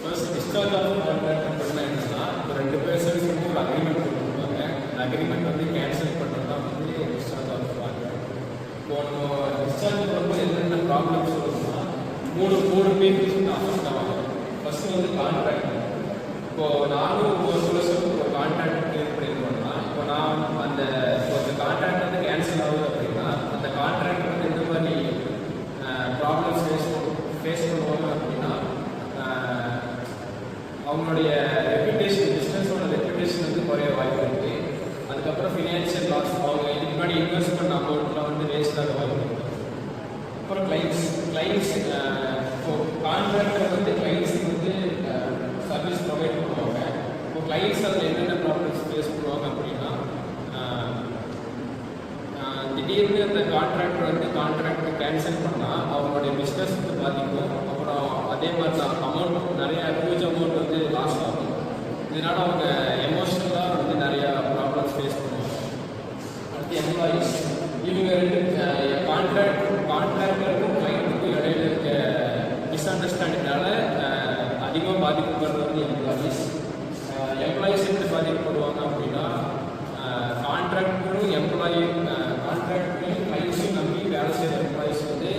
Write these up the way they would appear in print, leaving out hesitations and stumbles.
First discharge of contract அப்படின்னா என்னன்னா, இப்போ 2 பேர்சன்ஸ் வந்து ஒரு அக்ரிமெண்ட் போட்டுருப்பாங்க. அந்த அக்ரிமெண்ட் வந்து கேன்சல் பண்ணுறது தான் வந்து டிஸ்சார்ஜ் ஆஃப் கான்ட்ராக்ட். இப்போ நம்ம டிஸ்சார்ஜ் பண்ணும்போது என்னென்ன ப்ராப்ளம்ஸ் வரும்னா, மூணு பீப்புள்ஸ் வந்து அஃபெக்ட் ஆவாங்க. ஃபர்ஸ்ட் வந்து கான்ட்ராக்ட். இப்போ நானும் ஒரு வருஷத்துக்கு ஒரு கான்ட்ராக்ட் கிளியர் பண்ணியிருக்கோம்னா, இப்போ நான் அந்த கான்ட்ராக்ட் வந்து கேன்சல் ஆகுது அப்படின்னா, அந்த கான்ட்ராக்ட் வந்து எந்த மாதிரி ப்ராப்ளம்ஸ் ஃபேஸ் பண்ணுவாங்க அப்படின்னா, அவங்களுடைய ரெப்யூட்டேஷன், பிஸ்னஸோட ரெப்யூட்டேஷன் வந்து குறைய வாய்ப்பு இருக்குது. அதுக்கப்புறம் ஃபினான்ஷியல் லாஸ், அவங்க இதுக்கு முன்னாடி இன்வெஸ்ட் பண்ண அமௌண்ட்லாம் வந்து வேஸ்ட் ஆக வாய்ப்பு இருக்குது. அப்புறம் கிளைண்ட்ஸ் இப்போ கான்ட்ராக்டர் வந்து கிளைண்ட்ஸுக்கு வந்து சர்வீஸ் ப்ரொவைட் பண்ணுவாங்க. இப்போ கிளைண்ட்ஸ் அதில் என்னென்ன ப்ராப்ளம்ஸ் ஃபேஸ் பண்ணுவாங்க அப்படின்னா, திடீர்னு அந்த கான்ட்ராக்டர் வந்து கான்ட்ராக்டை கேன்சல் பண்ணால் அவங்களுடைய பிஸ்னஸ் வந்து பாதிக்கும். அப்புறம் அதே மாதிரி தான் அமௌண்ட் நிறைய ஹியூஜ் அமௌண்ட் வந்து லாஸ் ஆகும். இதனால் அவங்க எமோஷ்னலாக வந்து நிறையா ப்ராப்ளம்ஸ் ஃபேஸ் பண்ணுவாங்க. அடுத்து எம்ப்ளாயீஸ், இவங்க கான்ட்ராக்டருக்கும் கிளைண்ட்டுக்கும் இடையில இருக்க மிஸ்அண்டர்ஸ்டாண்டிங்னால அதிகமாக பாதிக்கப்படுறது வந்து எம்ப்ளாயீஸ் எப்படி பாதிக்கப்படுவாங்க அப்படின்னா, கான்ட்ராக்டரும் கான்ட்ராக்டரையும் கிளைண்ட்ஸையும் நம்பி வேலை செய்கிற எம்ப்ளாயீஸ் வந்து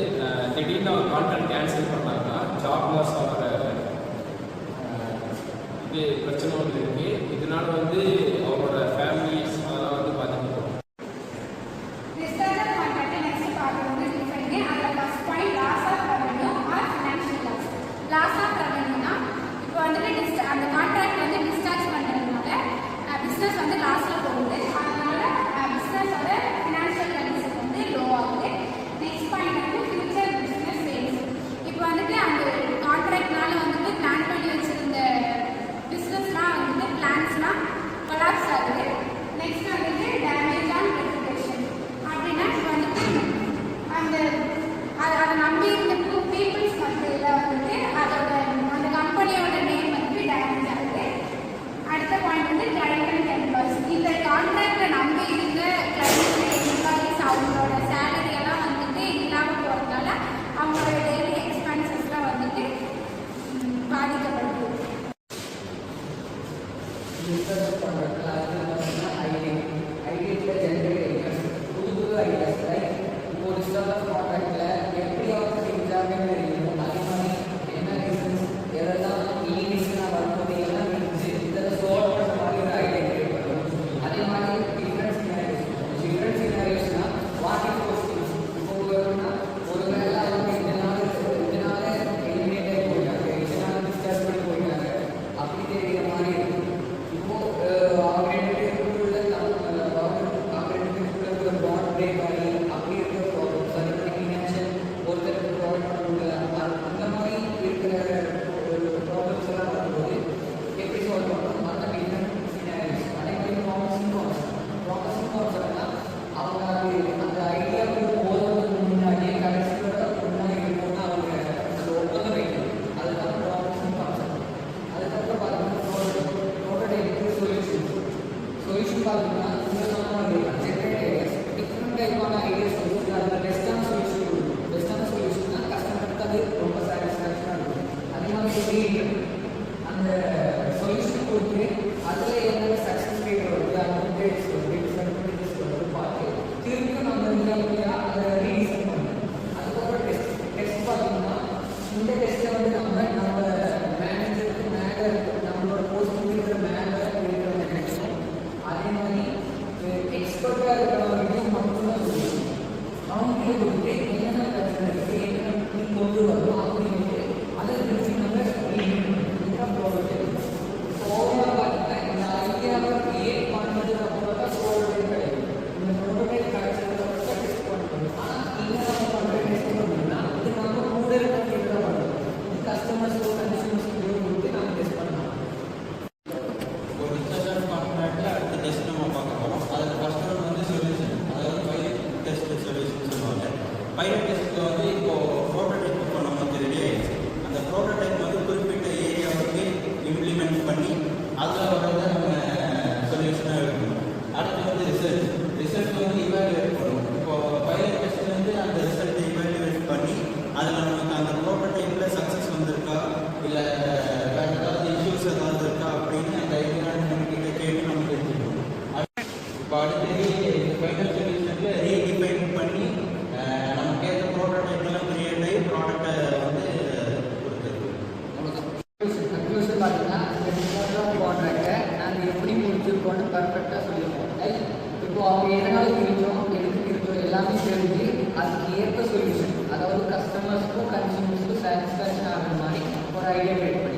திடீர்னு அவங்க கான்ட்ராக்ட் கேன்சல் பண்ணாங்கன்னா ஜாப் லாஸ் ஆகிற இது பிரச்சனை ஒன்று இருக்குது. இதனால வந்து அவங்களோட ஃபேமிலிஸ் அதெல்லாம் வந்து பாதிக்கப்படும். அந்த கான்ட்ராக்ட் வந்து டிஸ்சார்ஜ் பண்ணுறதுனால பிஸ்னஸ் வந்து லாஸில் போகுது. அதனால பிஸ்னஸோட ஃபினான்ஷியல் கண்டிஷன் வந்து லோ ஆகுது. நெக்ஸ்ட் பாயிண்ட் வந்து ஃபியூச்சர் பிஸ்னஸ் சேல்ஸ். இப்போ வந்துட்டு அந்த கான்ட்ராக்ட்னால வந்துட்டு பிளான் பண்ணி வச்சுருந்த பிஸ்னஸ்லாம் வந்துட்டு பிளான்ஸ்லாம் கொலாப்ஸ் ஆகுது. நெக்ஸ்ட் வந்துட்டு டேமேஜ் ஆன் ரெப்யூட்டேஷன். அப்படின்னா இப்போ வந்துட்டு அதை நம்பி இருந்த பீப்புள்ஸ் மத்தியில் வந்துட்டு அதோட அந்த கம்பெனியோட நேம் வந்து டேமேஜ் ஆகுது. அடுத்த பாயிண்ட் வந்து கிளைண்ட் அண்ட் எம்ப்ளாயிஸ். இந்த கான்ட்ராக்டை நம்பி இருந்த கிளைண்ட் எம்ப்ளாயிஸ் அவங்களோட சேலரி எல்லாம் வந்துட்டு இல்லாமல் போகிறதுனால அவங்களோட டெய்லி எக்ஸ்பென்சஸ்லாம் வந்துட்டு பாதிக்கப்படுது. இப்போ பர்ஃபெக்டாக சொல்லியிருக்கோம். லைக் இப்போ அவங்க எதனால பிரித்தோம், எதுக்கு பிரித்தோம் எல்லாமே தெரிஞ்சு அதுக்கு ஏற்ப சொல்யூஷன், அதாவது கஸ்டமர்ஸ்க்கும் கன்சியூமர்ஸ்க்கும் சாட்டிஸ்ஃபேக்ஷன் ஆகிற மாதிரி ஒரு ஐடியா கிரியேட் பண்ணி